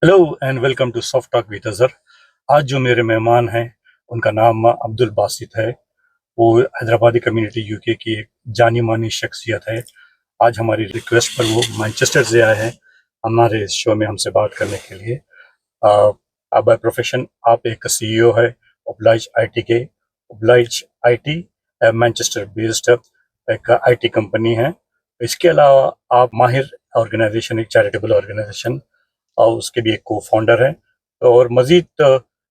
Hello and welcome to soft talk with Azhar. आज जो मेरे मेहमान हैं उनका नाम अब्दुल बासित है। वो हैदराबादी कम्युनिटी यूके की एक जानी मानी शख्सियत है। आज हमारी रिक्वेस्ट पर वो मैनचेस्टर से आए हैं हमारे इस शो में हमसे बात करने के लिए। आप बाय प्रोफेशन आप एक सीईओ है ओब्लाइज आईटी के। ओब्लाइज आईटी मैनचेस्टर बेस्ड एक आईटी कंपनी है। इसके अलावा आप माहिर ऑर्गेनाइजेशन, एक चैरिटेबल ऑर्गेनाइजेशन, और उसके भी एक को फाउंडर है। और मज़ीद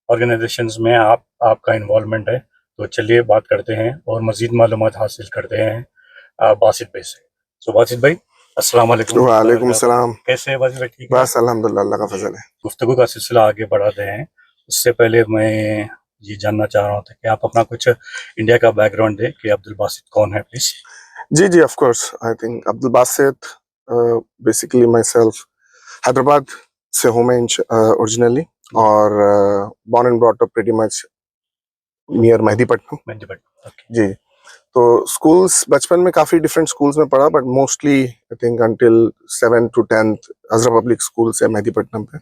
ऑर्गेनाइजेशंस में आपका इन्वॉल्वमेंट है। तो चलिए बात करते हैं और मज़ीद मालूमात हासिल करते हैं बासित भाई से। तो बासित भाई, अस्सलाम वालेकुम। वालेकुम सलाम। कैसे हैं बासित भाई? ठीक है। बस अल्हम्दुलिल्लाह, अल्लाह का फजल है। गुफ्तगू का सिलसिला आगे बढ़ाते हैं। उससे पहले मैं ये जानना चाह रहा था कि आप अपना कुछ इंडिया का बैकग्राउंड दें कि अब्दुल बासित कौन है, प्लीज़। जी जी, of course. I think Abdul Basit, basically myself, Hyderabad से हूँ मैं ओरिजिनली, और born and brought up pretty much near Mehdipatnam. Okay. जी। तो स्कूल्स बचपन में काफ़ी डिफरेंट स्कूल्स में पढ़ा, but mostly I think until 7th to 10th Azra public school से मेहदीपट्टनम पे।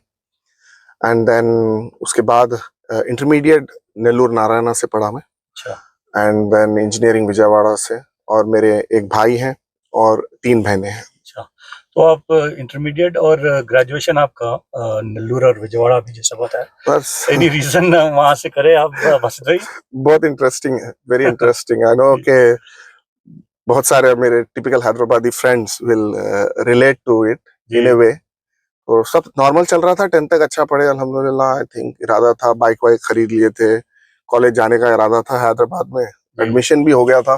एंड देन उसके बाद इंटरमीडिएट नेल्लूर नारायणा से पढ़ा मैं। अच्छा। एंड देन इंजीनियरिंग विजयवाड़ा से। और मेरे एक भाई हैं और 3 बहनें हैं। अच्छा, तो आप इंटरमीडिएट और ग्रेजुएशन आपका नेल्लूर और विजयवाड़ा भी जैसा बताया, बस एनी रीजन वहां से करे आप बासित भाई? बहुत इंटरेस्टिंग है, वेरी इंटरेस्टिंग। आई नो कि बहुत सारे मेरे typical Hyderabadi friends will relate to it in a way. तो सब नॉर्मल चल रहा था, 10th तक अच्छा पढ़े अल्हम्दुलिल्लाह। आई थिंक इरादा था, बाइक वाइक खरीद लिए थे, कॉलेज जाने का इरादा था हैदराबाद में, एडमिशन भी हो गया था।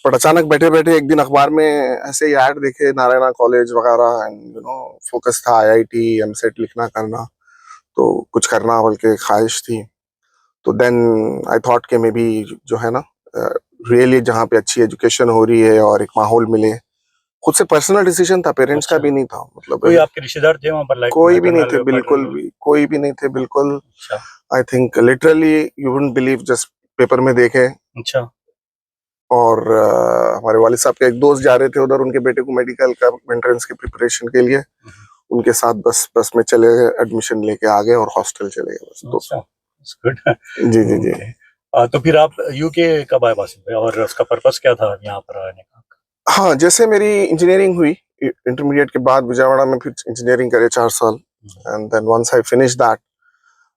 बट अचानक बैठे बैठे एक दिन अखबार में ऐसे ही ऐड देखे, नारायणा कॉलेज वगैरह, एंड फोकस था आईआईटी एमसेट लिखना करना, तो कुछ करना बल्कि ख्वाहिश थी। तो देन आई थॉट कि मे बी जो है ना, रियली जहाँ पे अच्छी एजुकेशन हो रही है और एक माहौल मिले। खुद से पर्सनल डिसीजन था, पेरेंट्स का भी नहीं था, मतलब कोई आपके रिश्तेदार थे वहाँ पर, लाइक कोई भी नहीं थे, बिल्कुल भी कोई भी नहीं थे, बिल्कुल। अच्छा। I think literally you wouldn't believe, just paper में देखे। अच्छा। और हमारे वालिद साहब के एक दोस्त जा रहे थे उधर, उनके बेटे को मेडिकल का एंट्रेंस की प्रिपरेशन के लिए, उनके साथ बस में चले गए, एडमिशन लेके आ गए और हॉस्टल चले गए, बस। अच्छा, गुड। जी जी जी। तो फिर आप यूके कब आए बासित भाई, और उसका पर्पस क्या था यहाँ पर आने का? हाँ, जैसे मेरी इंजीनियरिंग हुई, इंटरमीडिएट के बाद विजयवाड़ा में फिर इंजीनियरिंग करे 4 साल। And then once I finish that,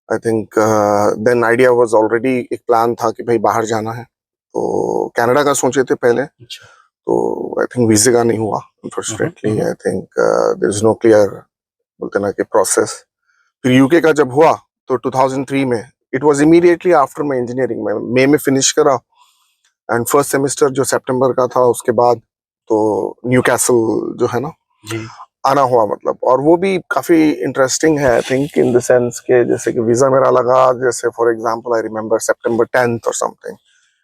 I think then idea was already, एक प्लान था कि भाई बाहर जाना है, तो कनाडा का सोचे थे पहले। अच्छा। तो आई थिंक वीजे का नहीं हुआ unfortunately. I think there is no clear, बोलते ना कि प्रोसेस। फिर यूके का जब हुआ तो 2003 में, इट वाज इमीडिएटली आफ्टर मैं इंजीनियरिंग में मई में फिनिश करा, एंड फर्स्ट सेमेस्टर जो सितंबर का था उसके बाद, तो न्यू कैसल जो है ना, जी। आना हुआ, मतलब। और वो भी काफी इंटरेस्टिंग है, I think, in the sense के जैसे कि वीजा मेरा लगा, जैसे for example I remember September 10th और something,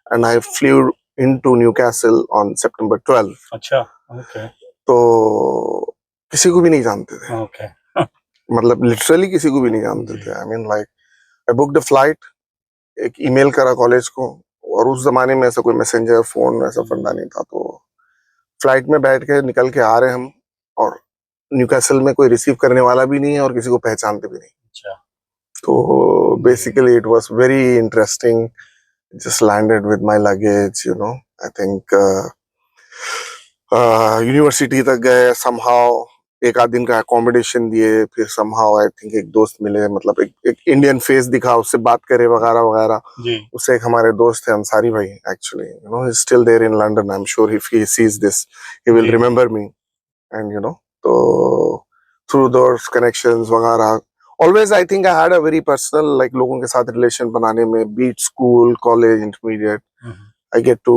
and eye flu into new castle on September 12th। अच्छा। ओके। तो किसी को भी नहीं जानते थे, ओके। मतलब लिटरली किसी को भी नहीं जानते थे। I mean like, I booked a flight, एक ईमेल करा कॉलेज को, और उस जमाने में ऐसा कोई मैसेंजर फोन ऐसा फंडा नहीं था, तो फ्लाइट में बैठ के निकल के आ रहे हम, और न्यूकैसल में कोई रिसीव करने वाला भी नहीं है और किसी को पहचानते भी नहीं। अच्छा। तो basically it was very interesting. Just landed with my luggage, I think university तक गए, समहाउ एक आध दिन का अकोमोडेशन दिए, फिर समहाउ आई थिंक एक दोस्त मिले, मतलब एक इंडियन फेस दिखा, उससे बात करे वगैरह वगैरह। जी। उससे एक हमारे दोस्त थे अंसारी भाई, actually he still there in London. I am sure if he sees this he will remember me. And तो थ्रू दोस कनेक्शंस वगैरह, always I think I had a very personal, like लोगों के साथ रिलेशन बनाने में, beat school, college, intermediate, I get to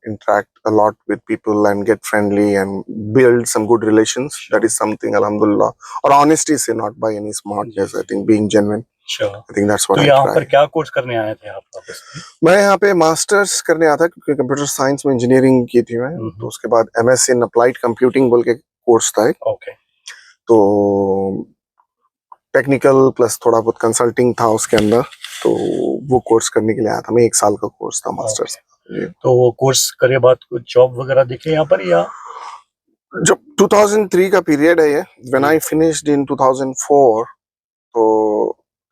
interact a lot with people and get friendly and build some good relations. Sure. That is something, alhamdulillah. Or honesty, say, not by any smartness. I think being genuine. Sure. I think that's what तो I यहाँ try. पर क्या course करने आए थे आप वापस? मैं यहाँ पे मास्टर्स करने आया था, क्योंकि कंप्यूटर साइंस में इंजीनियरिंग की थी मैं। तो उसके बाद MS इन अप्लाइड कंप्यूटिंग बोल के कोर्स था एक। ओके। तो टेक्निकल प्लस थोड़ा बहुत कंसल्टिंग था उसके अंदर, तो वो कोर्स करने के लिए आया था मैं। 1 साल का कोर्स था मास्टर्स। तो वो कोर्स करे बाद कुछ जॉब वगैरह दिखे यहाँ पर, या जब 2003 का पीरियड है ये, व्हेन आई फिनिश्ड इन 2004, तो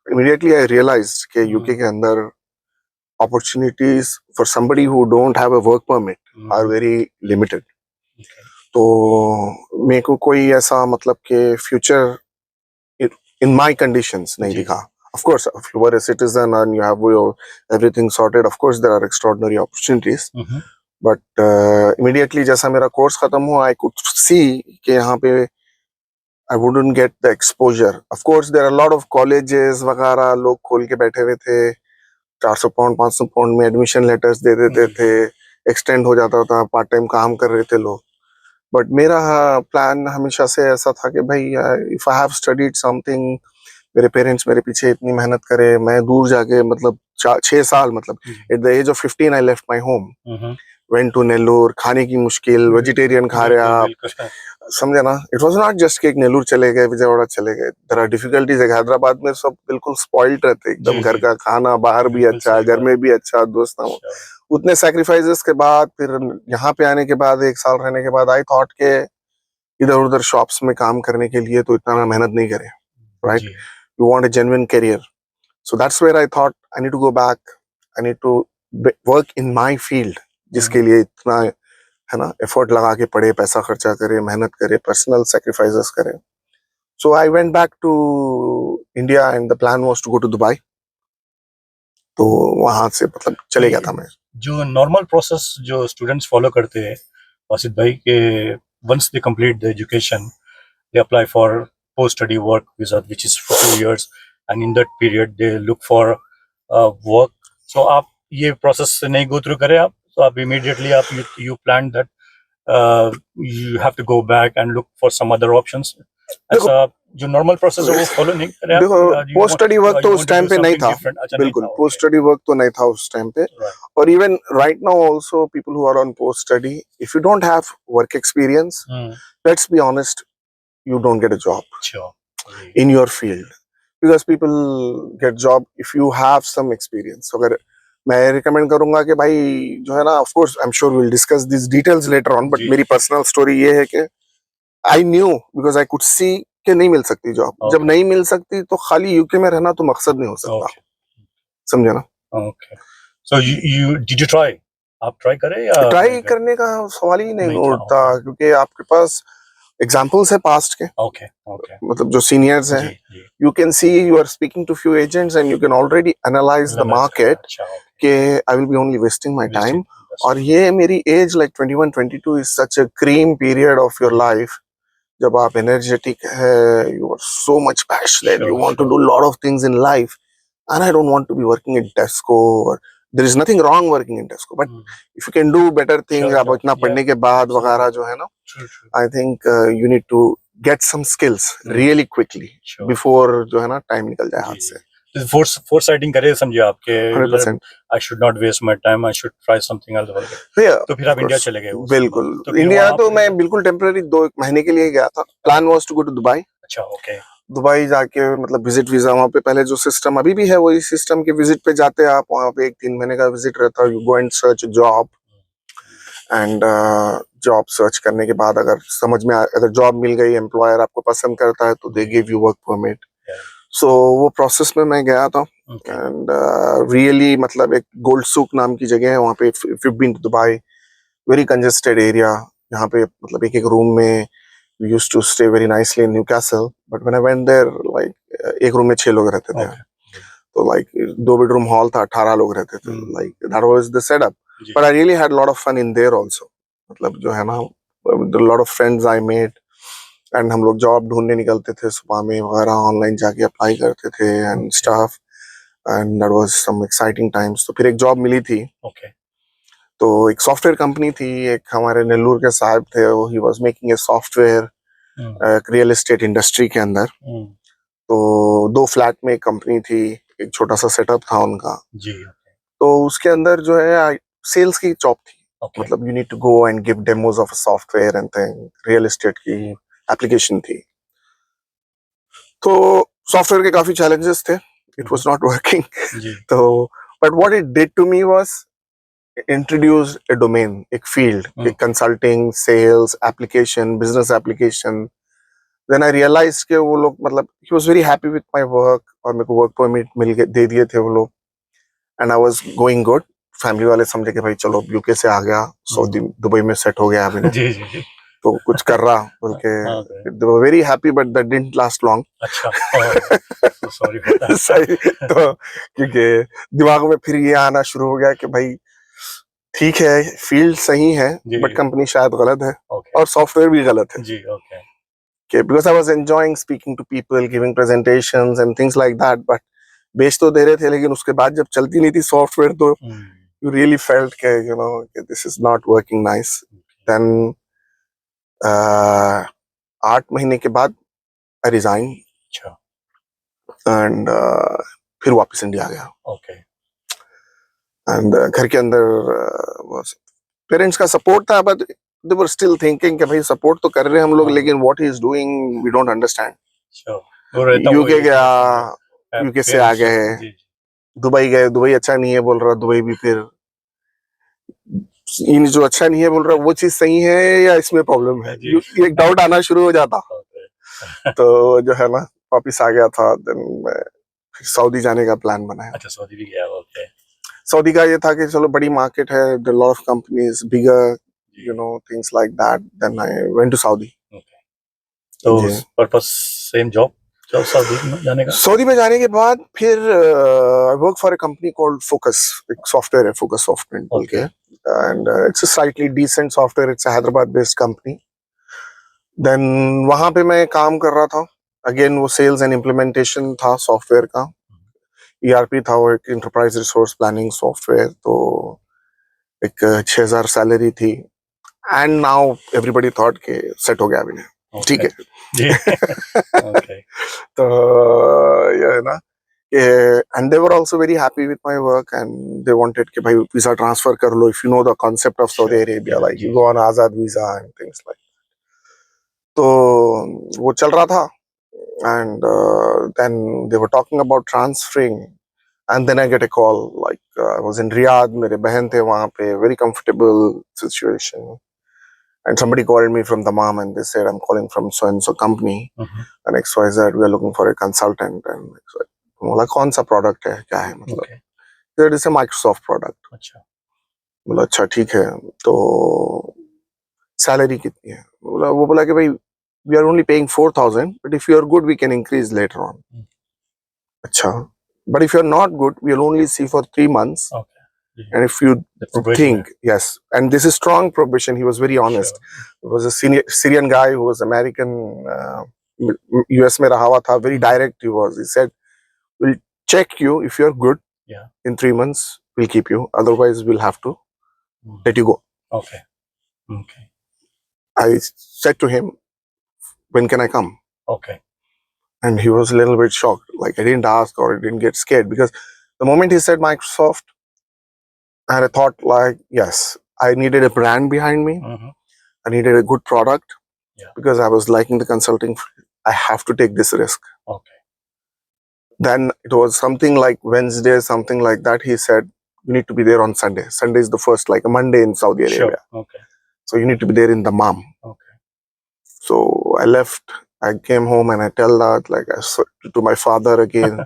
immediately I realized कि UK के अंदर opportunities for somebody who don't have a work permit are very limited. तो मेरे को कोई ऐसा मतलब कि फ्यूचर इन माय कंडीशंस नहीं जी। दिखा. Of course, if you are a citizen and you have your everything sorted, of course there are extraordinary opportunities. But immediately जैसा मेरा कोर्स खत्म हुआ, I could see कि यहाँ पे I wouldn't get the exposure. Of course, there are a lot of colleges वगैरह लोग खोल के बैठे हुए थे. 400 पाउंड 500 पाउंड में एडमिशन लेटर्स दे देते थे, एक्सटेंड हो जाता था, पार्ट टाइम काम कर रहे थे लोग. बट मेरा प्लान हमेशा से ऐसा था कि भाई if I have studied something, मेरे पेरेंट्स मेरे पीछे इतनी मेहनत करे, मैं दूर जाके मतलब 6 साल मतलब at the age of 15 I left my home, went to Nellore. खाने की मुश्किल, वेजिटेरियन खा रहे आप, समझे ना. इट वाज नॉट जस्ट कि एक नेल्लोर चले गए, विजयवाड़ा चले गए. There are difficulties. हैदराबाद में सब बिल्कुल स्पॉइल्ड रहते, एकदम घर का खाना बाहर भी अच्छा, घर में भी अच्छा, दोस्तों. उतने सैक्रिफाइसेस के बाद फिर यहाँ पे आने के बाद 1 साल रहने के बाद आई थॉट के इधर उधर शॉप्स में काम करने के लिए तो इतना मेहनत नहीं करें, right. You want a genuine career. So that's where I thought I need to go back, I need to work in my field, जिसके लिए इतना है ना एफर्ट लगा के पढ़े, पैसा खर्चा करे, मेहनत करे, पर्सनल सैक्रिफाइसेस करे. So I went back to India and the plan was to go to Dubai. तो वहां से मतलब चले गया था मैं. जो नॉर्मल प्रोसेस जो स्टूडेंट्स फॉलो करते हैं वासिद भाई के, once they complete the education they apply for post study work visa which is for 2 years and in that period they look for work. So आप ये प्रोसेस नहीं गो थ्रू करें आप, तो आप इमीडिएटली आप you plan that you have to go back and look for some other options. ऐसा जो नॉर्मल प्रोसेस है वो फॉलो नहीं करें आप. देखो पोस्ट स्टडी वर्क तो उस टाइम पे नहीं था, बिल्कुल पोस्ट स्टडी वर्क तो नहीं था उस टाइम पे. और even right now also people who are on post study, if you don't have work experience, let's be honest, you don't get a job in your field, because people get job if you have some experience. So अगर मैं recommend करूंगा कि भाई जो है ना, of course I am sure will discuss this details later on, but मेरी personal story ये है कि I knew because I could see कि नहीं मिल सकती जॉब. जब नहीं मिल सकती तो खाली यूके में रहना तो मकसद नहीं हो सकता. समझे ना. Okay. So you did you try, आप ट्राई करें या ट्राई करने का सवाल ही नहीं उठता, क्योंकि आपके पास एग्जाम्पल्स है पास्ट के. ओके मतलब जो सीनियर्स हैं, you can see, you are speaking to few agents and you can already analyse the market कि I will be only wasting my time. और ये मेरी age like 21-22 is such a cream period of your life, जब आप energetic है, you are so much passionate, you want to do lot of things in life, and I don't want to be working in Desco. There is nothing wrong working in Desco, but if you can do better things, आप इतना पढ़ने के बाद वगैरह जो है ना, I think you need to get some skills really quickly before जो है ना टाइम निकल जाए हाथ से. फोरसाइटिंग करे समझिए आपके, 100%. I should not waste my time, I should try something else. तो फिर आप इंडिया चले गए. बिल्कुल. तो इंडिया तो मैं बिल्कुल टेम्पररी 2 महीने के लिए गया था. Plan was to go to Dubai. अच्छा, ओके. दुबई जाके मतलब विजिट वीजा, वहाँ पे पहले जो सिस्टम अभी भी है वही सिस्टम के विजिट पे जाते हैं आप. वहाँ पे 1-3 महीने का विजिट रहता है. You go and search job, and job search करने के बाद अगर समझ में अगर जॉब मिल गई, एम्प्लॉयर आपको पसंद करता है, तो they give you work permit. So वो प्रोसेस में मैं गया था. एंड रियली मतलब एक गोल्ड सूक नाम की जगह है वहाँ पे. If you been to Dubai, very congested area. यहाँ पे मतलब एक रूम में we used to stay very nicely in Newcastle, but when I went there, like एक रूम में 6 लोग रहते थे. तो like 2 bedroom hall था, 18 लोग रहते थे. Like that was the setup. But I really had a lot of fun in there also. मतलब जो है ना, a lot of friends I made, and हम लोग जॉब ढूंढने निकलते थे सुबह में वगैरह, ऑनलाइन जाके अप्लाई करते थे and stuff, and that was some exciting times. तो फिर एक जॉब मिली थी. तो एक सॉफ्टवेयर कंपनी थी, एक हमारे नेल्लूर के साहब थे, he was making a software real estate industry के अंदर. तो 2 फ्लैट में एक कंपनी थी, एक छोटा सा सेटअप था उनका जी. तो उसके अंदर जो है सेल्स की जॉब थी. मतलब you need to go and give demos of software and thing. Real estate की एप्लीकेशन थी. तो सॉफ्टवेयर के काफी चैलेंजेस थे. It was not working. तो but what it did to me was introduced a domain, एक field, एक consulting, sales, application, business application, Then I realized कि वो लोग मतलब he was very happy with my work और मेरे को work permit मिल गए दे दिए थे वो लोग and I was going good. Family वाले समझे कि भाई चलो यूके से आ गया सऊदी दुबई में सेट हो गया अभी जी जी जी तो कुछ कर रहा बोल के they were very happy but that didn't last long. अच्छा सॉरी फॉर दैट सही तो क्योंकि दिमाग में फिर ये आना शुरू हो गया कि भाई ठीक है फील्ड सही है जी। बट कंपनी शायद गलत है ओके और सॉफ्टवेयर भी गलत है जी ओके कि because I was enjoying speaking to people, giving presentations and things like that, but बेच तो दे रहे थे लेकिन उसके बाद जब चलती नहीं थी सॉफ्टवेयर तो you really felt कि you know कि this is not working nice. Then 8 महीने के बाद I resigned अच्छा and फिर वापस इंडिया आ गया ओके and घर के अंदर पेरेंट्स का सपोर्ट था but they were still thinking कि भाई सपोर्ट तो कर रहे हैं हम लोग लेकिन what he is doing we don't understand. UK गया यूके से आ गए दुबई गए दुबई अच्छा नहीं है बोल रहा दुबई भी फिर इन जो अच्छा नहीं है बोल रहा वो चीज सही है या इसमें प्रॉब्लम है एक डाउट आना शुरू हो जाता तो जो है ना वापिस आ गया था देन फिर सऊदी जाने का प्लान बनाया अच्छा सऊदी भी गया ओके सऊदी का ये था कि चलो बड़ी मार्केट है the lot of companies bigger you know things like that then I went to Saudi तो पर्पस सेम जॉब सऊदी में जाने का सऊदी में जाने के बाद फिर I work for a company called Focus एक सॉफ्टवेयर है फोकस सॉफ्टवेयर बोल के and it's a slightly decent software it's a Hyderabad based company देन वहां पे मैं काम कर रहा था अगेन वो सेल्स एंड इम्प्लीमेंटेशन था सॉफ्टवेयर का ईआरपी था वो एक एंटरप्राइज रिसोर्स प्लानिंग सॉफ्टवेयर तो एक 6000 सैलरी थी एंड नाउ एवरीबडी थॉट के सेट हो गया अभी ठीक है ओके तो ये है ना and they were also very happy with my work and they wanted कि भाई visa transfer कर लो if you know the concept of Saudi Arabia like you go on Azad visa and things like that. तो वो चल रहा था and then they were talking about transferring and then I get a call like I was in Riyadh मेरे बहन थे वहाँ पे very comfortable situation and somebody called me from the mom and they said I'm calling from so and so company and XYZ we are looking for a consultant and XYZ. बोला कौन सा product है क्या है मतलब it's a Microsoft product अच्छा बोला अच्छा ठीक है तो सैलरी कितनी है वो बोला कि भाई we are only paying 4000 but if you are good we can increase later on अच्छा but if you are not good we will only see for 3 months and if you think yes and this is strong probation he was very honest it was a Syrian guy who was American US में रहा हुआ था very direct he was he said we'll check you if you're good in 3 months we'll keep you otherwise we'll have to let you go okay I said to him when can I come okay and he was a little bit shocked like I didn't ask or I didn't get scared because the moment he said Microsoft and I thought like yes I needed a brand behind me I needed a good product because I was liking the consulting I have to take this risk okay then it was something like Wednesday something like that he said you need to be there on Sunday is the first like a Monday in Saudi Arabia okay so you need to be there in the Dammam okay so I left I came home and I tell that like I said to my father again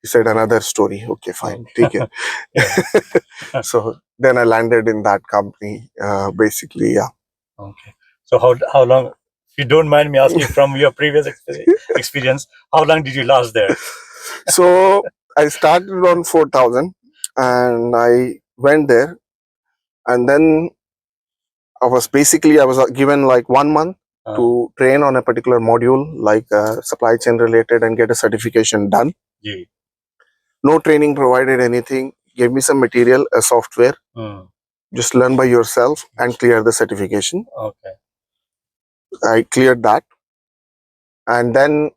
he said another story okay fine take it so then I landed in that company basically okay so how long if you don't mind me asking from your previous experience how long did you last there so I started on 4000 and I went there and then I was given like 1 month to train on a particular module like supply chain related and get a certification done no training provided anything gave me some material a software just learn by yourself and clear the certification okay I cleared that and then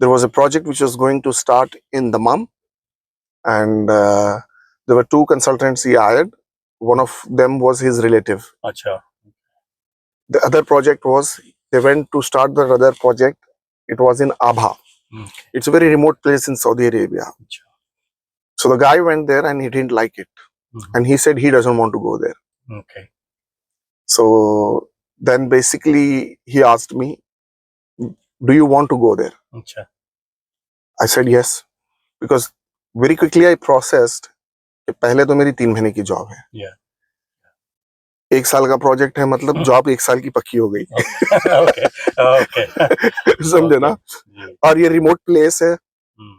there was a project which was going to start in the Dammam and there were 2 consultants he hired one of them was his relative acha the other project was they went to start the other project it was in Abha it's a very remote place in Saudi Arabia so the guy went there and he didn't like it and he said he doesn't want to go there okay so then basically he asked me do you want to go there? अच्छा I said yes, because very quickly I processed कि पहले तो मेरी 3 महीने की job है, yeah 1 साल का प्रोजेक्ट है, मतलब जॉब 1 साल की पक्की हो गई। okay okay समझे ना? जी और ये रिमोट प्लेस है, हम्म,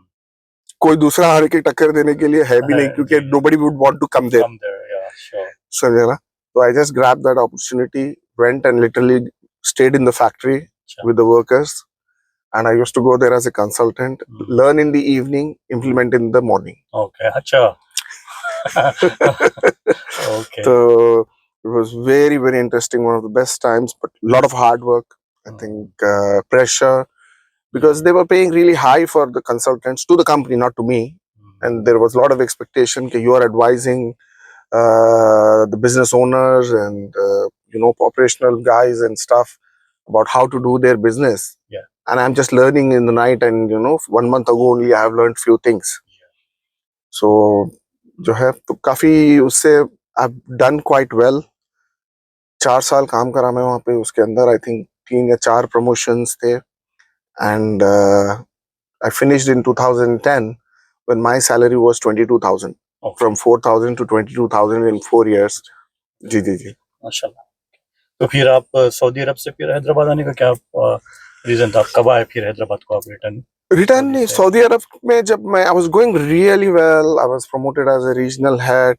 कोई दूसरा आके टक्कर देने के लिए है भी नहीं, क्योंकि जी nobody would want to come there. come there yeah sure समझे ना? So I just grabbed that opportunity, went and literally stayed in the factory अच्छा with the workers, and I used to go there as a consultant, Hmm. learn in the evening, implement in the morning. okay अच्छा okay So it was very, very interesting, one of the best times, but a lot of hard work, I think, pressure, because they were paying really high for the consultants to the company, not to me. And there was a lot of expectation that you are advising the business owners and operational guys and stuff about how to do their business. Yeah. And I'm just learning in the night, and 1 month ago only I have learned few things. So जो है तो काफी उससे I've done quite well. 4 साल काम करा मैं वहाँ पे, उसके अंदर आई थिंक 3 या 4 प्रमोशंस थे, and I finished in 2010 when my salary was 22,000. okay From 4,000 to 22,000 in 4 years. जी जी जी। माशाल्लाह तो फिर आप सऊदी अरब से फिर हैदराबाद आने का क्या रीजन था, आप कब आए फिर हैदराबाद को आप रिटर्न रिटर्न सऊदी नहीं, से? सऊदी अरब में जब मैं I was going really well. I was promoted as a regional head.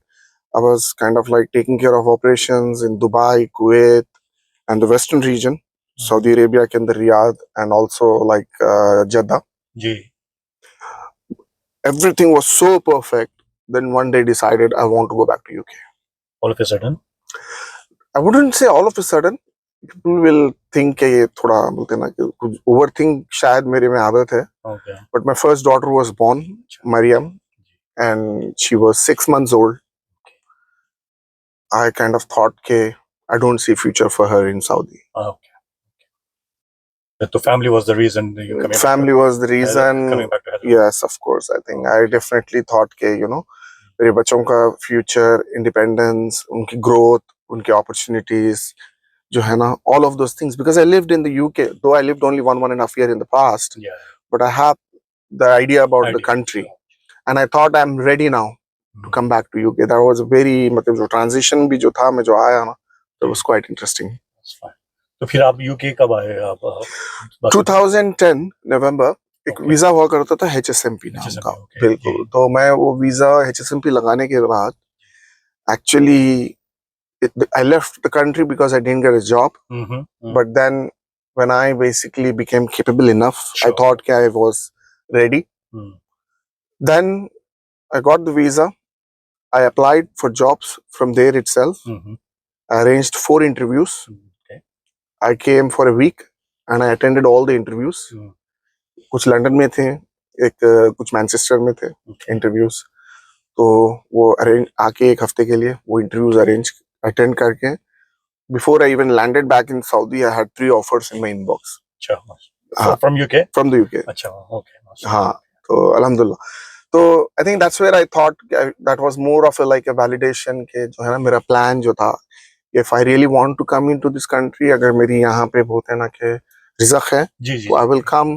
I was kind of like taking care of operations in Dubai, Kuwait, and the Western region. Saudi Arabia के अंदर Riyadh and also like Jeddah. जी Everything was so perfect. Then one day decided I want to go back to UK. All of a sudden I wouldn't say all of a sudden. People will think कि ये थोड़ा बोलते हैं ना कि कुछ overthink शायद मेरे में आदत है. Okay But my first daughter was born, Mariam, and she was 6 months old. I kind of thought कि I don't see future for her in Saudi. Okay तो family was the reason you coming Family was the reason. Coming back to Yes, of course. I think I definitely thought कि मेरे बच्चों का future, independence, उनकी growth, उनकी opportunities, जो है ना, all of those things. Because I lived in the UK, though I lived only 1.5 year in the past, yeah but I have the idea about the Idea. country, and I thought I'm ready now to come back to UK. That was a very मतलब जो transition भी जो था, मैं जो आया ना, that was quite interesting. That's fine. तो फिर आप यूके कब आए आप 2010 नवंबर एक Okay. वीजा हुआ करता था HSMP नाम HSMP, का, okay. बिल्कुल। जी। तो मैं वो वीजा HSMP लगाने के बाद actually I left the country because I didn't get a job. But then when I basically became capable enough, I Sure. thought that I was ready. Then I got the visa. I applied for jobs from there itself. I arranged 4 interviews. okay. I came for a week and I attended all the interviews. कुछ London में थे, कुछ Manchester में थे interviews. तो वो arrange आके 1 हफ्ते के लिए वो इंटरव्यूज अटेंड करके, before I even landed back in Saudi, I had 3 offers in my inbox. अच्छा from UK? From the UK. अच्छा okay. हाँ, तो अल्हम्दुलिल्लाह। तो I think that's where I thought that was more of a like a validation के जो है ना मेरा plan जो था, if I really want to come into this country, अगर मेरी यहाँ पे बोलते हैं ना कि रिज़्क है, तो I will come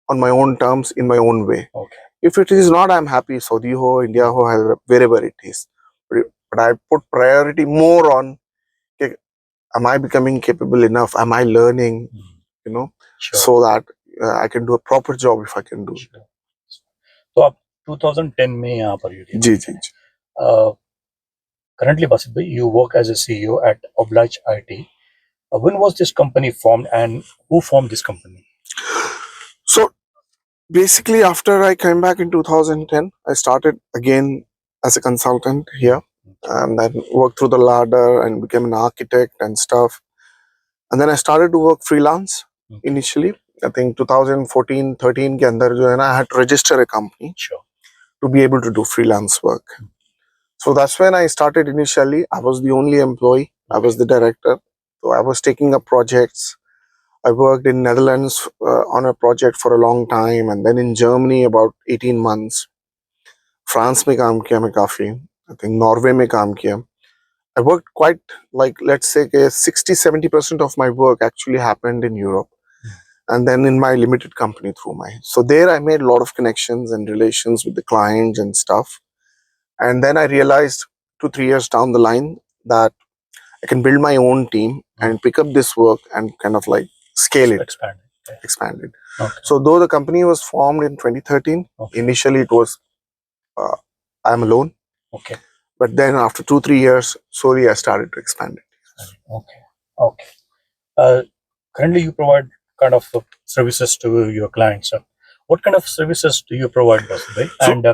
on my own terms, in my own way. Okay. If it is not, I'm happy. Saudi ho, India ho, wherever it is. But I put priority more on, am I becoming capable enough? Am I learning? Sure. So that I can do a proper job if I can do it. तो आप 2010 में यहाँ पर जी जी जी। Currently, Basit bhai, you work as a CEO at Oblige IT. When was this company formed and who formed this company? So basically, after I came back in 2010, I started again as a consultant here, and then worked through the ladder and became an architect and stuff. And then I started to work freelance initially. I think 2014-13 के अंदर जो है ना, I had to register a company to be able to do freelance work. So that's when I started initially. I was the only employee. I was the director. So I was taking up projects. I worked in Netherlands on a project for a long time, and then in Germany about 18 months. France में काम किया मैं काफी. I think Norway में काम किया. I worked quite like, let's say 60-70% of my work actually happened in Europe. and then in my limited company through my. So there I made a lot of connections and relations with the clients and stuff. And then I realized 2-3 years down the line that I can build my own team and pick up this work and kind of like scale it, expand it. Okay. So though the company was formed in 2013, Okay. initially it was I'm alone. Okay. But then after 2-3 years, slowly I started to expand it. Okay. Okay. Currently, you provide kind of services to your clients. What kind of services do you provide, Basudhai? So- And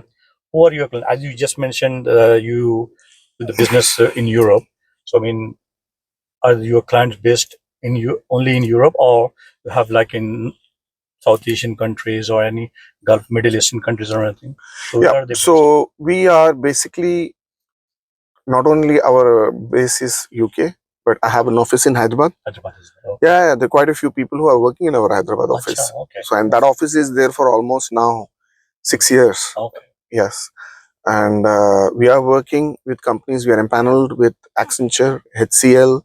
who are your clients? As you just mentioned, you do the business in Europe. So, I mean, are your clients based in only in Europe, or you have like in South Asian countries or any Gulf, Middle Eastern countries or anything? So, where Yeah. are they based? So we are basically not only our base is UK, but I have an office in Hyderabad. Hyderabad is there. Okay. Yeah, there are quite a few people who are working in our Hyderabad office. Acha, okay. So, and that office is there for almost now 6 years. Okay. Yes. And we are working with companies. We are empaneled with Accenture, HCL,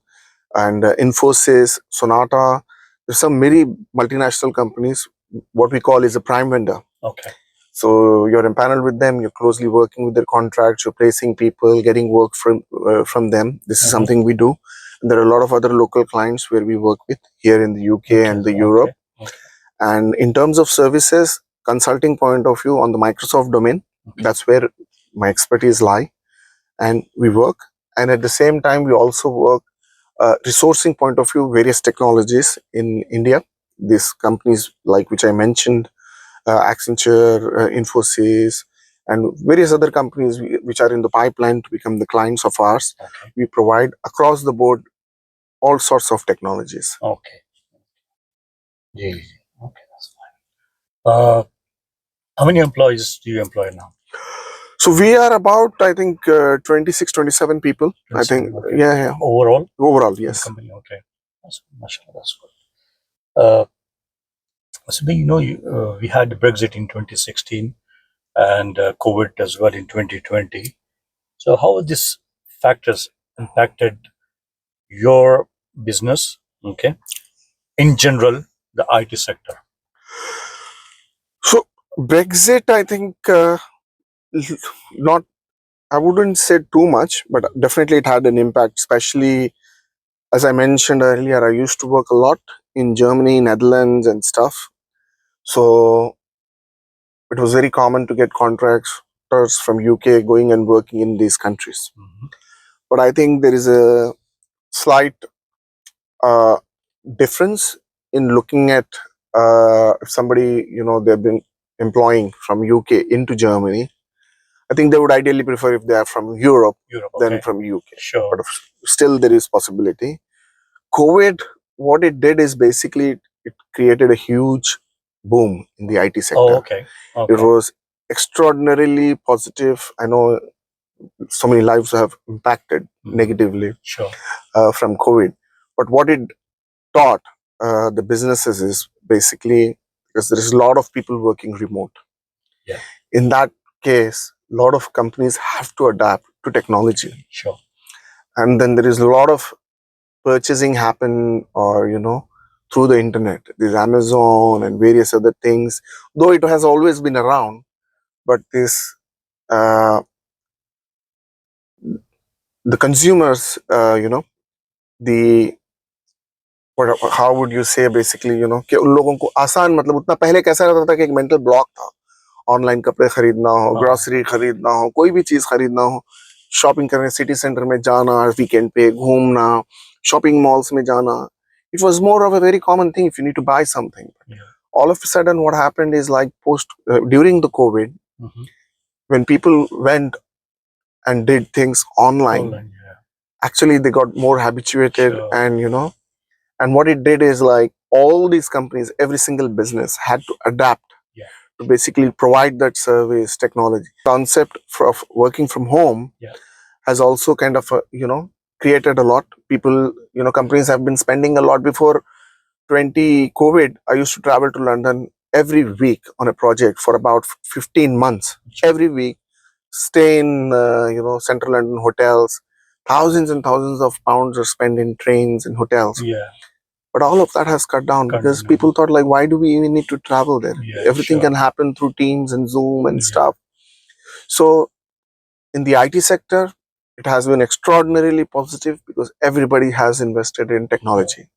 and Infosys, Sonata. There's some many multinational companies. What we call is a prime vendor. Okay. So you're empaneled with them. You're closely working with their contracts. You're placing people, getting work from them. This is something we do. And there are a lot of other local clients where we work with here in the UK and the Europe. Okay. And in terms of services, consulting point of view on the Microsoft domain, that's where my expertise lie, and we work. And at the same time, we also work resourcing point of view, various technologies in India. These companies like which I mentioned, Accenture, Infosys, and various other companies which are in the pipeline to become the clients of ours. Okay. We provide across the board all sorts of technologies. Okay. Yeah. Okay, that's fine. How many employees do you employ now? So we are about, I think, 26, 27 people. I think, Okay. yeah. Overall? Overall, in the yes. company, okay. That's mashallah, that's good. So we had Brexit in 2016 and COVID as well in 2020. So how have these factors impacted your business? Okay, in general, the IT sector. So Brexit, I think, not, I wouldn't say too much, but definitely it had an impact, especially as I mentioned earlier, I used to work a lot in Germany, Netherlands and stuff. So it was very common to get contractors from UK going and working in these countries. Mhm. But I think there is a slight uh, difference in looking at if somebody, they've been employing from UK into Germany. I think they would ideally prefer if they are from Europe than from UK. Sure. But still there is possibility. COVID, what it did is basically it created a huge boom in the IT sector. Oh, okay. It was extraordinarily positive. I know so many lives have impacted negatively Sure. from COVID. But what it taught the businesses is basically, because there is a lot of people working remote. Yeah. In that case, a lot of companies have to adapt to technology. Sure. And then there is a lot of purchasing happen, or through the internet. There's Amazon and various other things, though it has always been around. But this the consumers, the how would you say basically, कि उन लोगों को आसान, मतलब उतना पहले कैसा रहता था कि एक मेंटल ब्लॉक था. ऑनलाइन कपड़े खरीदना हो, ग्रोसरी खरीदना हो, कोई भी चीज खरीदना हो, शॉपिंग करने सिटी सेंटर में जाना, वीकेंड पे घूमना, शॉपिंग मॉल्स में जाना. It was more of a very common thing if you need to buy something. Yeah. All of a sudden, what happened is like during the COVID, when people went and did things online, actually they got more habituated. Sure. And and what it did is like all these companies, every single business had to adapt to basically provide that service technology. Concept of working from home has also kind of created a lot. People, companies have been spending a lot. Before 20 COVID, I used to travel to London every week on a project for about 15 months. Every week, stay in central London hotels. Thousands and thousands of pounds are spent in trains and hotels. Yeah. but all of that has cut down Cut because down. people thought like, why do we even need to travel there? Yeah, Everything sure. can happen through Teams and Zoom and Yeah. stuff. So in the IT sector, it has been extraordinarily positive because everybody has invested in technology.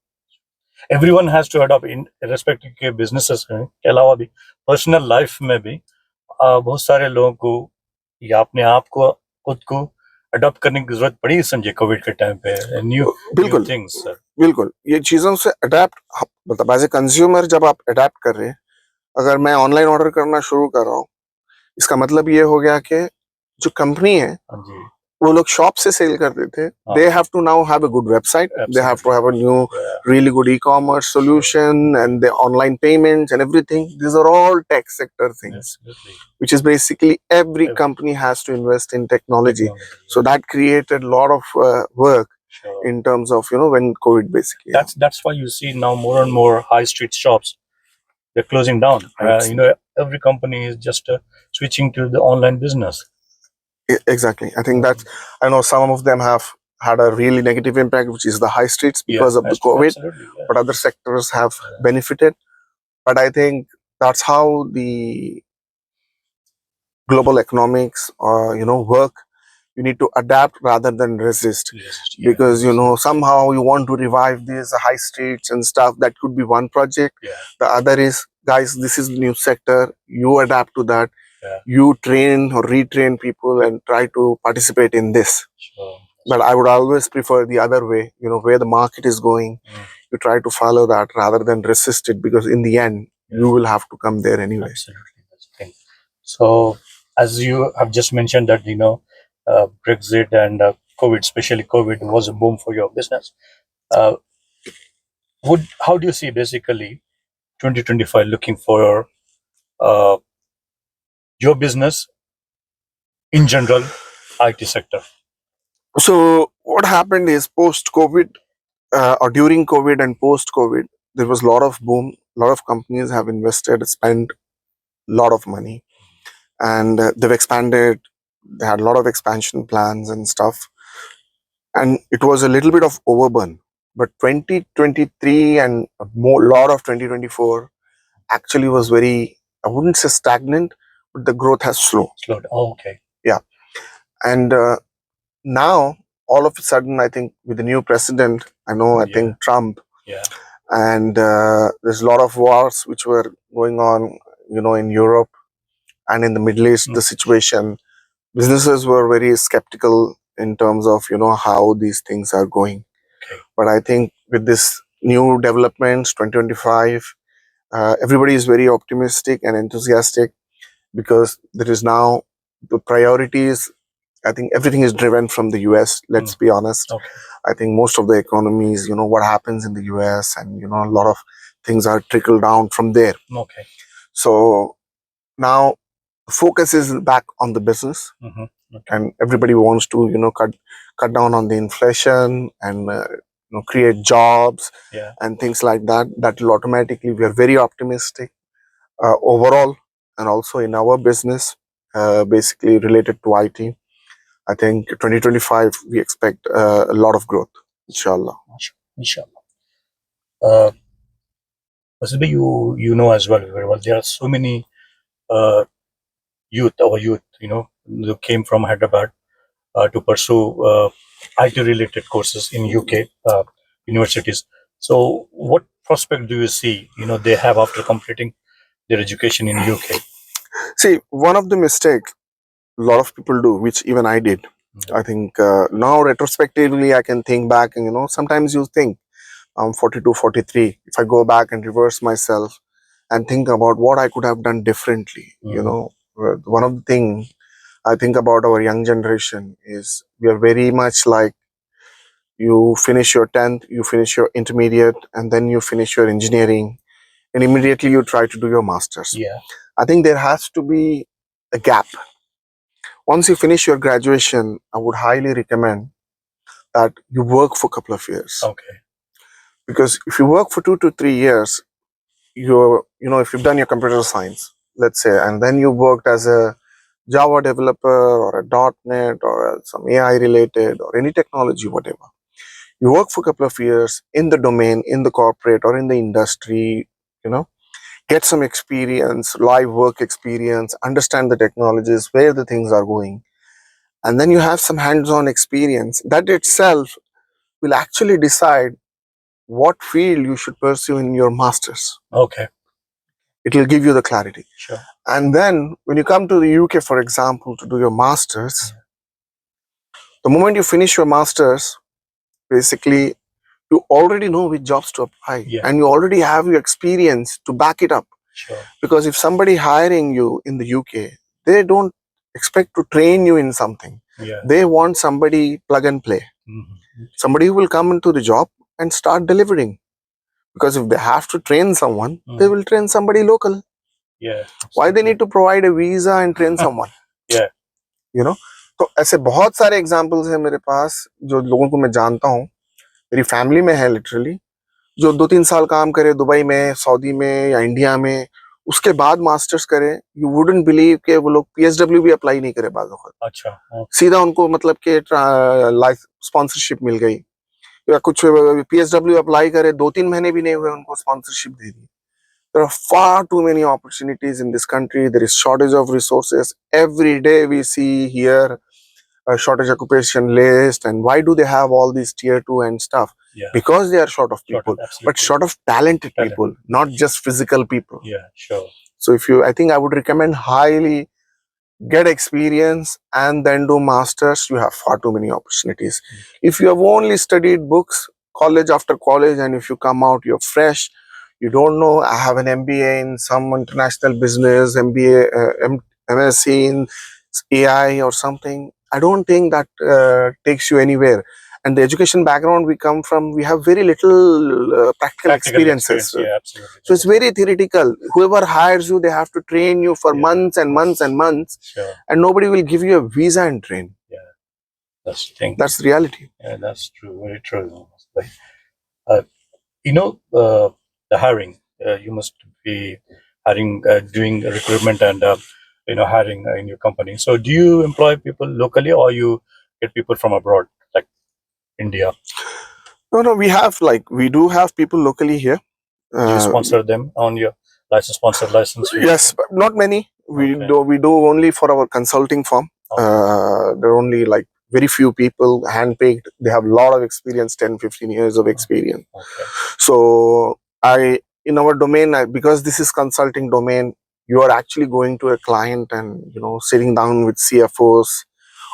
Everyone has to adopt in respective के businesses के अलावा भी personal life में भी बहुत सारे लोगों को या अपने आप को खुद को अडॉप्ट करने की जरूरत पड़ी संजय कोविड के टाइम पे न्यू बिल्कुल थिंग्स सर बिल्कुल ये चीजों से अडेप्ट मतलब एज ए कंज्यूमर जब आप अडेप्ट कर रहे हैं अगर मैं ऑनलाइन ऑर्डर करना शुरू कर रहा हूँ इसका मतलब ये हो गया कि जो कंपनी है हाँ जी वो लोग शॉप से सेल करते थे they have to now have a good website they have to have a new really good e-commerce solution and the online payments and everything. These are all tech sector things, which is basically every company has to invest in technology. So that created a lot of work in terms of when COVID basically. That's why you see now more and more high street shops they're closing down. Every company is just switching to the online business. Exactly. I think that's. I know some of them have had a really negative impact, which is the high streets because of the COVID, but other sectors have benefited. But I think that's how the global economics work. You need to adapt rather than resist, because somehow you want to revive these high streets and stuff. That could be one project. The other is, guys, this is new sector, you adapt to that. You train or retrain people and try to participate in this. But I would always prefer the other way, where the market is going. You try to follow that rather than resist it, because in the end you will have to come there anyway. Absolutely, that's the thing. So as you have just mentioned that Brexit and COVID, especially COVID, was a boom for your business. How do you see basically 2025 looking for your business in general, IT sector? So what happened is post-COVID or during COVID and post-COVID, there was a lot of boom. A lot of companies have invested, spent a lot of money, and they've expanded. They had a lot of expansion plans and stuff, and it was a little bit of overburn. But 2023 and a lot of 2024 actually was very, I wouldn't say stagnant, but the growth has slowed. Oh, okay. Yeah. And now, all of a sudden, I think with the new president, I think Trump, and there's a lot of wars which were going on, in Europe and in the Middle East, the situation, businesses were very skeptical in terms of, how these things are going. But I think with this new developments, 2025, everybody is very optimistic and enthusiastic, because there is now the priorities. I think everything is driven from the US, let's be honest. Okay. I think most of the economies, what happens in the US, and a lot of things are trickled down from there. Okay. So now focus is back on the business. Okay. And everybody wants to cut down on the inflation and create jobs and things like that. That will automatically, we are very optimistic overall, and also in our business, basically related to IT. I think 2025 we expect a lot of growth, inshallah. Possibly you know as well very well. There are so many our youth, who came from Hyderabad to pursue IT related courses in UK universities. So what prospect do you see they have after completing their education in UK? See, one of the mistakes a lot of people do, which even I did. I think now retrospectively I can think back, and sometimes you think, I'm 42, 43. If I go back and reverse myself and think about what I could have done differently, one of the things I think about our young generation is we are very much like, you finish your 10th, you finish your intermediate, and then you finish your engineering, and immediately you try to do your master's. I think there has to be a gap. Once you finish your graduation, I would highly recommend that you work for a couple of years. Okay. Because if you work for 2 to 3 years, if you've done your computer science, let's say, and then you worked as a Java developer or a .NET or some AI related or any technology, whatever, You work for a couple of years in the domain, in the corporate or in the industry, you know, get some experience, live work experience, understand the technologies, where the things are going. And then you have some hands-on experience. That itself will actually decide what field you should pursue in your masters. Okay. It will give you the clarity. Sure. And then when you come to the UK, for example, to do your masters, the moment you finish your masters, basically you already know which jobs to apply, Yeah. and you already have your experience to back it up. Sure. Because if somebody hiring you in the UK, they don't expect to train you in something. Yeah. They want somebody plug and play. Mhm. Somebody who will come into the job and start delivering. Because if they have to train someone, they will train somebody local. Yeah. Why they need to provide a visa and train someone? Yeah. You know? तो ऐसे बहुत सारे examples हैं मेरे पास जो लोगों को मैं जानता हूँ, मेरी फैमिली में है लिटरली, जो 2-3 साल काम करे दुबई में, सऊदी में या इंडिया में, उसके बाद मास्टर्स करे. यू वुडंट बिलीव कि वो लोग पीएसडब्ल्यू भी अप्लाई नहीं करे बाज़ वक्त. अच्छा. सीधा उनको मतलब कि लाइफ स्पॉन्सरशिप मिल गई, या कुछ पीएसडब्ल्यू अप्लाई करे 2-3 महीने भी नहीं हुए उनको sponsorship they the. There are far too many opportunities in this country. There is shortage of resources. Every day we see here a shortage occupation list. And why do they have all these tier 2 and stuff? Yeah. Because they are short of Short people, of- absolutely. but short of talented people, not just physical people. Yeah. Sure. So I think I would recommend highly get experience and then do masters. You have far too many opportunities. If you have only studied books, college after college, and if you come out, you're fresh, you don't know, I have an MBA in some international business, MBA, MSc in AI or something, I don't think that takes you anywhere. And the education background we come from, we have very little practical experiences. experience, yeah, absolutely. So it's very theoretical. Whoever hires you, they have to train you for Yeah. months and months and months, Sure. and nobody will give you a visa and train. That's the thing. That's the reality. Yeah, that's true. Very true. Like, the hiring. You must be hiring, doing recruitment and hiring in your company. So, do you employ people locally, or you get people from abroad, like India? No, we do have people locally here. Do you sponsor them on your sponsored license? Yes, but not many. Okay. We do only for our consulting firm. Okay. There are only like very few people handpicked. They have a lot of experience, 10-15 years of experience. Okay. So in our domain, because this is consulting domain, you are actually going to a client and sitting down with CFOs,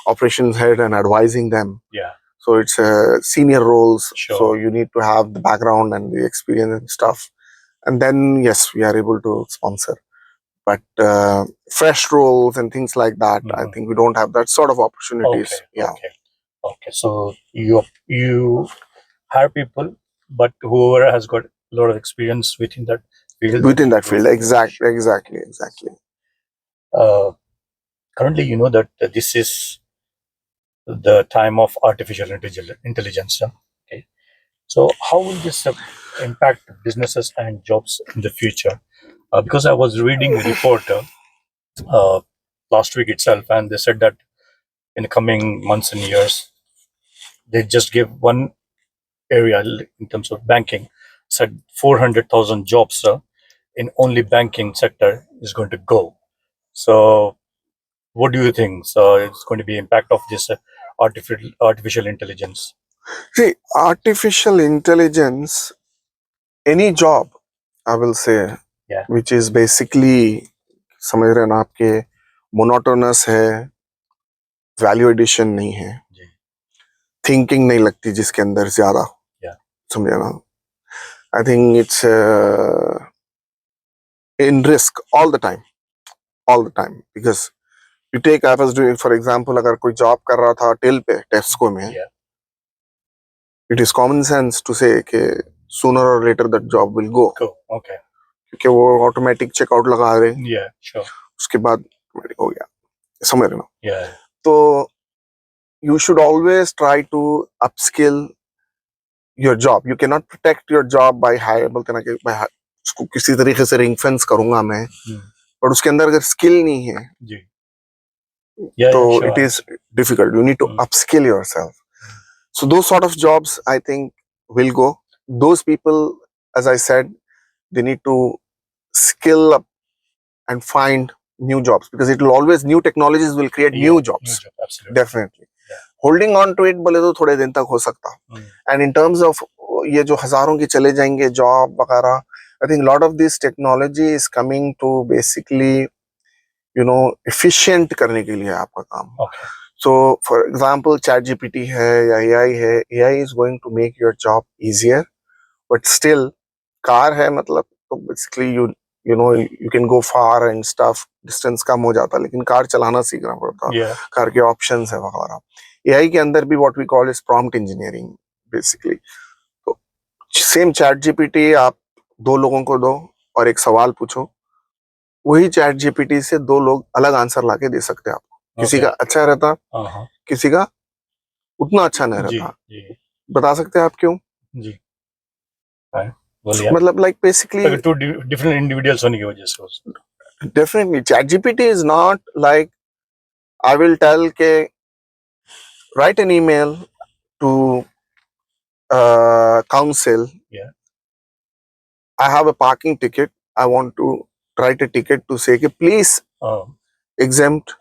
operations head, and advising them. Yeah. So it's senior roles. Sure. So you need to have the background and the experience and stuff. And then yes, we are able to sponsor. But fresh roles and things like that, I think we don't have that sort of opportunities. Okay. Yeah. Okay. So you hire people, but whoever has got a lot of experience within that field. Within that field, exactly. Currently, you know that this is the time of artificial intelligence. Okay. So how will this impact businesses and jobs in the future? Because I was reading a report last week itself, and they said that in the coming months and years, they just gave one area in terms of banking, said 400,000 jobs in only banking sector is going to go. So what do you think? So it's going to be impact of this artificial intelligence? See, artificial intelligence, any job, I will say, Yeah. which is basically, समझ रहे हैं ना आपके, monotonous है, value addition नहीं है, जी. thinking नहीं लगती जिसके अंदर ज्यादा, Yeah. समझे ना? I think it's in risk all the time, because you take, I was doing, for example, अगर कोई job कर रहा था टिल पे टेस्को में, Yeah. it is common sense to say कि sooner or later that job will go, Go. Okay. क्योंकि वो automatic checkout लगा रहे, Yeah. Sure. उसके बाद हो गया, समझ रहे हो? Yeah. तो you should always try to upskill your job. You cannot protect your job by बोलते ना कि उसको किसी तरीके से ring fence करूंगा मैं, पर उसके अंदर अगर skill नहीं है, जी. Yeah, तो sure. it is difficult. You need to upskill yourself. So those sort of jobs, I think, will go. Those people, as I said, they need to skill up and find new jobs, because it will always, new technologies will create Yeah, new jobs. job, absolutely. Definitely. Yeah. Holding on to it बोले तो थोड़े दिन तक हो सकता. And in terms of ये जो हजारों की चले जाएंगे जॉब वगैरह, I think a lot of this technology is coming to basically, you know, efficient करने के लिए आपका काम. Okay. So, for example, ChatGPT है या AI है, AI is going to make your job easier, but still, car है मतलब तो basically you know you can go far and stuff, distance कम हो जाता, लेकिन कार चलाना सीखना पड़ता. Yeah. कार के options है वगैरह. AI के अंदर भी what we call is prompt engineering basically. तो same ChatGPT आप दो लोगों को दो और एक सवाल पूछो, वही ChatGPT से दो लोग अलग आंसर लाके दे सकते हैं आपको. किसी Okay. का अच्छा रहता, किसी का उतना अच्छा नहीं जी, रहता. जी, बता सकते हैं आप क्यों? जी. बोलिए. मतलब like basically two different individuals होने की वजह से. definitely ChatGPT is not like I will tell ke write an email to council. Yeah. I have a parking ticket. I want to write a ticket to say ke please exempt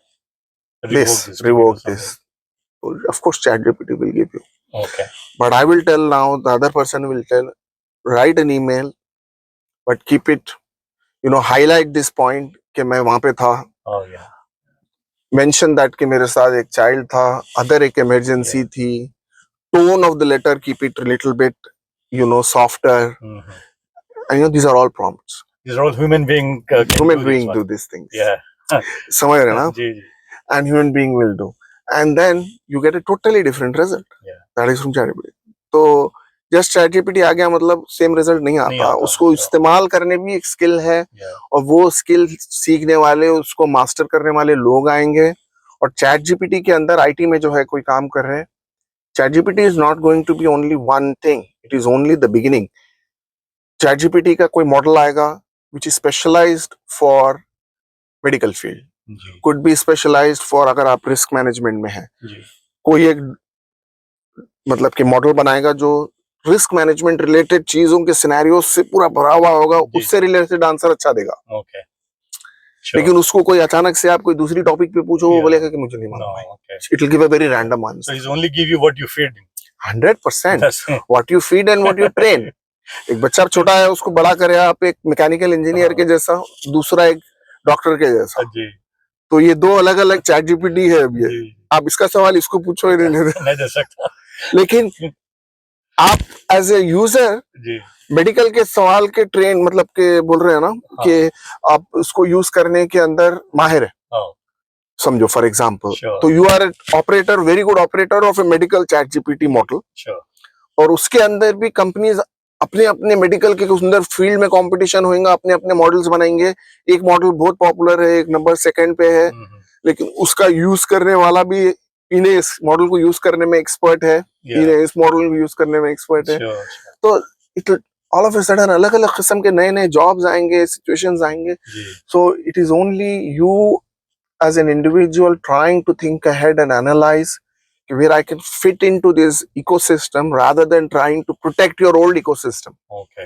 this, revoke this. Of course, ChatGPT will give you. Okay. But I will tell now, the other person will tell, write an email, but keep it, you know, highlight this point कि मैं वहाँ पे था. Oh yeah. Mention that कि मेरे साथ एक child था, other एक emergency थी. Tone of the letter, keep it a little bit, you know, softer. And you know, these are all prompts. These are all human being. Human being do these things. Yeah. समझ रहे ना? जी, जी. And human being will do. And then you get a totally different result. Yeah. That is from ChatGPT. तो just ChatGPT आ गया मतलब same result नहीं आता. उसको इस्तेमाल करने भी एक स्किल है. और वो स्किल सीखने वाले, उसको मास्टर करने वाले लोग आएंगे. और ChatGPT के अंदर आईटी में जो है कोई काम कर रहे हैं, ChatGPT is not going to be only one thing. It is only the beginning. ChatGPT का कोई मॉडल आएगा which is specialized for medical field. Could be specialized for अगर आप रिस्क मैनेजमेंट में हैं. कोई एक मतलब कि मॉडल बनाएगा जो रिस्क मैनेजमेंट रिलेटेड चीजों के सिनेरियो से पूरा भरा हुआ होगा, उससे रिलेटेड आंसर अच्छा देगा. Okay. लेकिन उसको कोई अचानक से आप कोई दूसरी टॉपिक पे पूछो, वो बोलेगा कि मुझे नहीं मालूम. It will give a very random answer. So he's only give you what you feed. 100%. What you feed and what you train. एक बच्चा छोटा है, उसको बड़ा करे आप एक मैकेनिकल इंजीनियर के जैसा, दूसरा एक डॉक्टर के जैसा. तो ये दो अलग अलग ChatGPT है. अभी आप इसका सवाल इसको पूछो, नहीं दे सकता. लेकिन आप एज ए यूजर मेडिकल के सवाल के ट्रेन मतलब के बोल रहे हैं ना कि आप उसको यूज करने के अंदर माहिर है, समझो फॉर एग्जांपल. तो you are operator, very good operator of a medical ChatGPT model. और उसके अंदर भी कंपनीज अपने अपने मेडिकल के अंदर फील्ड में कंपटीशन होएगा, अपने अपने मॉडल्स बनाएंगे. एक मॉडल बहुत पॉपुलर है, एक नंबर सेकंड पे है, लेकिन उसका यूज करने वाला भी इन्हें इस मॉडल को यूज करने में एक्सपर्ट है, इन्हें इस मॉडल को यूज करने में एक्सपर्ट है. तो it all of a sudden अलग अलग किस्म के नए नए जॉब्स आएंगे, सिचुएशंस आएंगे. So it is only you as an individual trying to think ahead and analyze where I can fit into this ecosystem rather than trying to protect your old ecosystem. Okay.